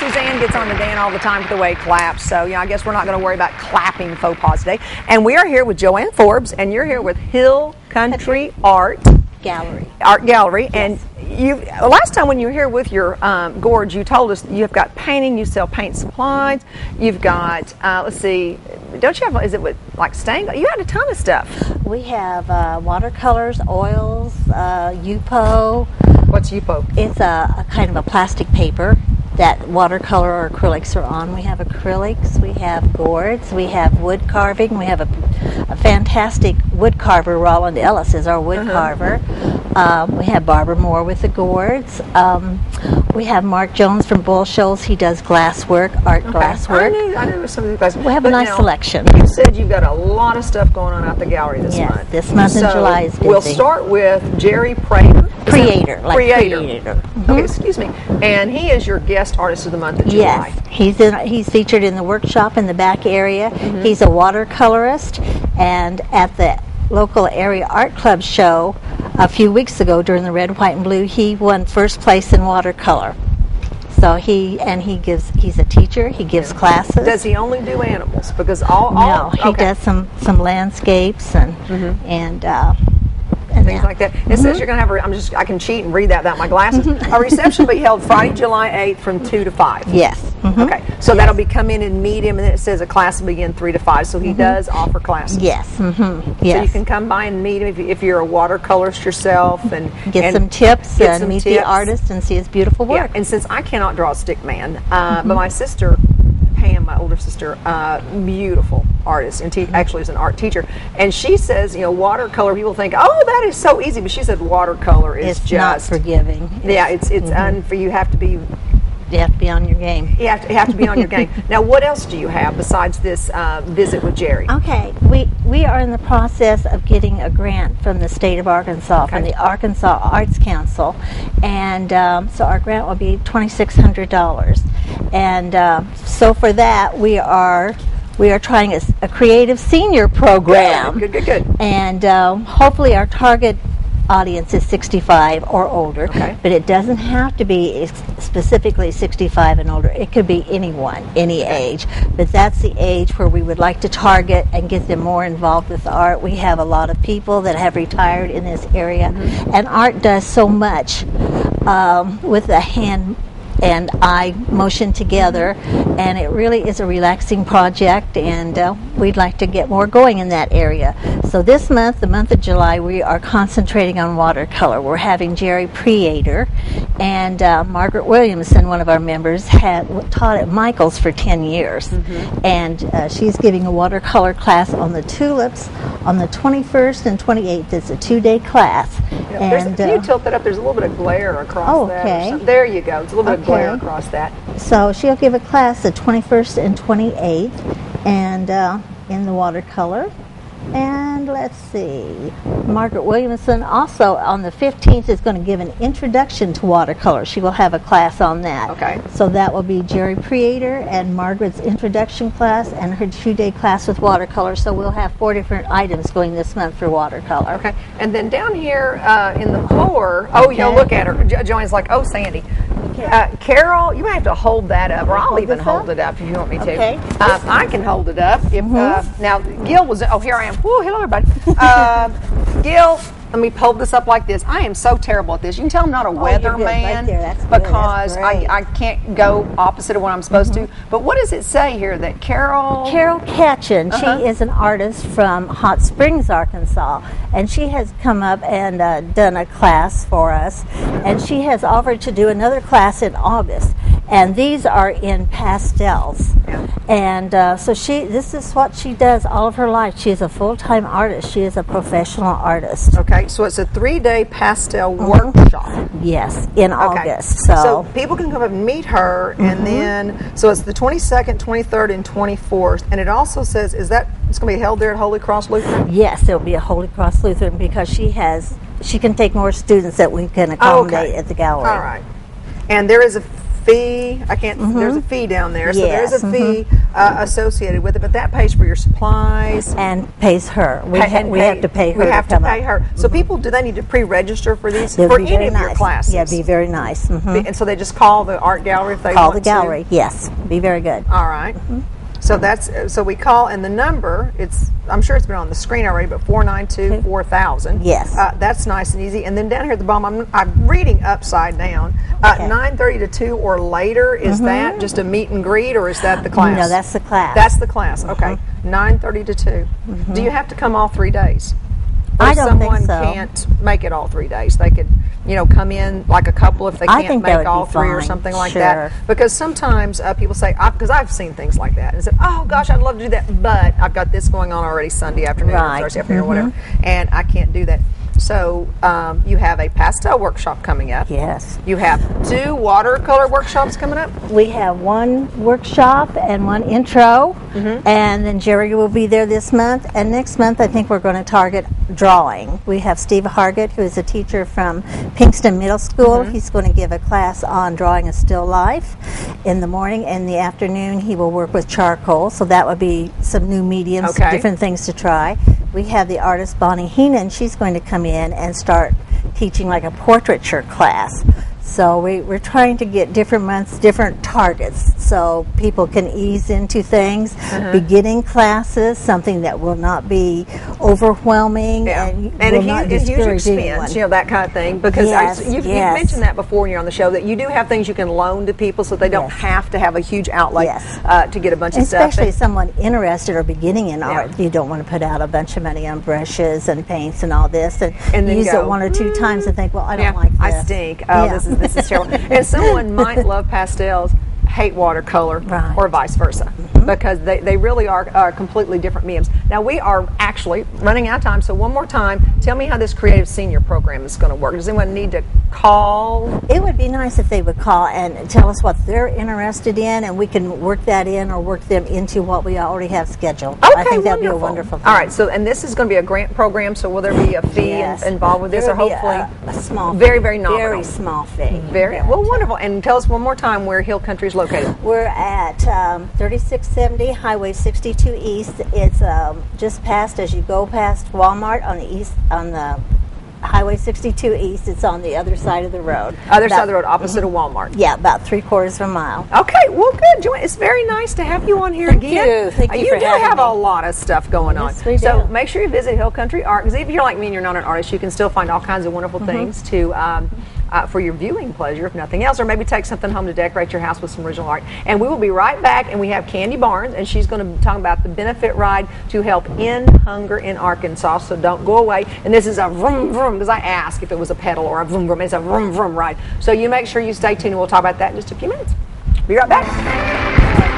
Suzanne gets on to Dan all the time with the way he claps, so I guess we're not going to worry about clapping faux pas today. And we are here with Joanne Forbes, and you're here with Hill Country Art Gallery. Yes. And last time when you were here with your gorge, you told us you've got painting, you sell paint supplies, you've got, let's see, don't you have, is it with, like stained? You had a ton of stuff. We have watercolors, oils, UPO. What's UPO? It's a kind of a plastic paper that watercolor or acrylics are on. We have acrylics, we have gourds, we have wood carving. We have a fantastic wood carver. Roland Ellis is our wood carver. We have Barbara Moore with the gourds. We have Mark Jones from Bull Shoals. He does glasswork, art glasswork. I knew some of these guys. We have a nice selection. You said you've got a lot of stuff going on at the gallery this month. Yes, this month in July is busy. We'll start with Jerry Creator. Mm-hmm. Okay, excuse me. And he is your guest artist of the month of July. Yes, he's featured in the workshop in the back area. He's a watercolorist, and at the local area art club show a few weeks ago during the Red, White, and Blue, he won first place in watercolor. So he's a teacher. He gives classes. Does he only do animals? Because he does some landscapes and things like that. It says you're going to have I can cheat and read that without my glasses. A reception will be held Friday, July 8th from 2 to 5. Yes. Okay. So that'll be come in and meet him, and then it says a class will begin 3 to 5. So he does offer classes. Yes. So you can come by and meet him if you're a watercolorist yourself and get some tips and meet the artist and see his beautiful work. Yeah. And since I cannot draw a stick man, but my sister Pam, my older sister, beautiful artist, and actually is an art teacher, and she says, watercolor, people think, oh, that is so easy, but she said watercolor is it's not forgiving. It's you have to be. You have to be on your game. You have to be on your game. Now, what else do you have besides this visit with Jerry? Okay, we are in the process of getting a grant from the state of Arkansas, from the Arkansas Arts Council, and so our grant will be $2,600. And so for that, we are trying a creative senior program. Good. And hopefully our target audience is 65 or older, but it doesn't have to be specifically 65 and older. It could be anyone, any age, but that's the age where we would like to target and get them more involved with art. We have a lot of people that have retired in this area, and art does so much with the hand and eye motion together, and it really is a relaxing project, and we'd like to get more going in that area. So this month, the month of July, we are concentrating on watercolor. We're having Jerry Creator, and Margaret Williamson, one of our members, had taught at Michael's for 10 years, and she's giving a watercolor class on the tulips on the 21st and 28th. It's a 2-day class. And can you tilt that up? There's a little bit of glare across that. There you go. It's a little bit of glare across that. So she'll give a class the 21st and 28th, and in the watercolor. And let's see, Margaret Williamson also on the 15th is going to give an introduction to watercolor. She will have a class on that. Okay. So that will be Jerry Creator and Margaret's introduction class and her 2-day class with watercolor. So we'll have 4 different items going this month for watercolor. Okay. And then down here in the floor, look at her. Joanne's like, oh, Sandy. Carol, you might have to hold that up, or I'll even hold it up if you want me to. Okay. I can hold it up. If now Gil was. Oh, here I am. Woo, hello everybody. Gil, let me hold this up like this. I am so terrible at this. You can tell I'm not a weatherman because I can't go opposite of what I'm supposed to. But what does it say here that Carol Catchin, she is an artist from Hot Springs, Arkansas, and she has come up and done a class for us, and she has offered to do another class in August, and these are in pastels. And so this is what she does all of her life. She is a full-time artist. She is a professional artist. Okay, so it's a 3-day pastel workshop. Yes, in August. So people can come up and meet her, and then, so it's the 22nd, 23rd, and 24th, and it also says, it's going to be held there at Holy Cross Lutheran? Yes, it will be at Holy Cross Lutheran because she can take more students that we can accommodate at the gallery. All right. And there is a fee. I can't. There's a fee down there, so Yes. there's a fee associated with it. But that pays for your supplies. And pays her. We have to pay her. We have to come pay up. her. So people, do they need to pre-register for these They'll for be any very of nice. your classes? Yeah, be very nice. And so they just call the art gallery if they Call want the gallery. Yes, be very good. To. All right. So we call, and the number, I'm sure it's been on the screen already, but 492-4000. Yes. That's nice and easy. And then down here at the bottom, I'm reading upside down. 9:30 to 2 or later, is that just a meet and greet, or is that the class? No, that's the class. That's the class. Okay. 9:30 to 2. Do you have to come all 3 days? Or I if don't think someone so. can't make it all 3 days, they could, come in like a couple if they I can't think that make would all be 3 or fine. something like Sure. that. Because sometimes people say, because I've seen things like that, and said, oh gosh, I'd love to do that, but I've got this going on already Sunday afternoon or Right. Thursday afternoon or whatever, and I can't do that. So you have a pastel workshop coming up. Yes. You have 2 watercolor workshops coming up. We have one workshop and one intro, and then Jerry will be there this month. And next month, I think we're going to target drawing. We have Steve Hargett, who is a teacher from Pinkston Middle School. He's going to give a class on drawing a still life in the morning. In the afternoon, he will work with charcoal. So that would be some new mediums, different things to try. We have the artist Bonnie Heenan. She's going to come in and start teaching like a portraiture class. So we're trying to get different months, different targets, so people can ease into things. Beginning classes, something that will not be overwhelming and will not discourage anyone. That kind of thing. Because you've mentioned that before when you're on the show, that you do have things you can loan to people so they don't have to have a huge outlay to get a bunch of stuff. Especially someone interested or beginning in art, you don't want to put out a bunch of money on brushes and paints and all this and then use it 1 or 2 times and think, well, I don't like this. I stink. Oh, this is terrible. And someone might love pastels, hate watercolor, or vice versa, because they really are completely different mediums. Now, we are actually running out of time, so one more time, tell me how this Creative Senior program is going to work. Does anyone need to call? It would be nice if they would call and tell us what they're interested in, and we can work that in or work them into what we already have scheduled. Okay, I think that would be a wonderful thing. All right, and this is going to be a grant program, so will there be a fee involved with this, or hopefully a small fee. Very, very nominal. Very small fee. Wonderful. And tell us one more time where Hill Country is located. We're at 3670 Highway 62 East. It's just past, as you go past Walmart on the Highway 62 East. It's on the other side of the road. Side of the road, opposite of Walmart. Yeah, about 3/4 of a mile. Okay, well, good, Joanne. It's very nice to have you on here again. Thank you. You do have a lot of stuff going on. Yes, we do. So make sure you visit Hill Country Art, because if you're like me and you're not an artist, you can still find all kinds of wonderful things to for your viewing pleasure, if nothing else, or maybe take something home to decorate your house with some original art. And we will be right back, and we have Candy Barnes, and she's going to be talking about the benefit ride to help end hunger in Arkansas, so don't go away. And this is a vroom vroom, because I asked if it was a pedal or a vroom vroom. It's a vroom vroom ride. So you make sure you stay tuned, and we'll talk about that in just a few minutes. Be right back.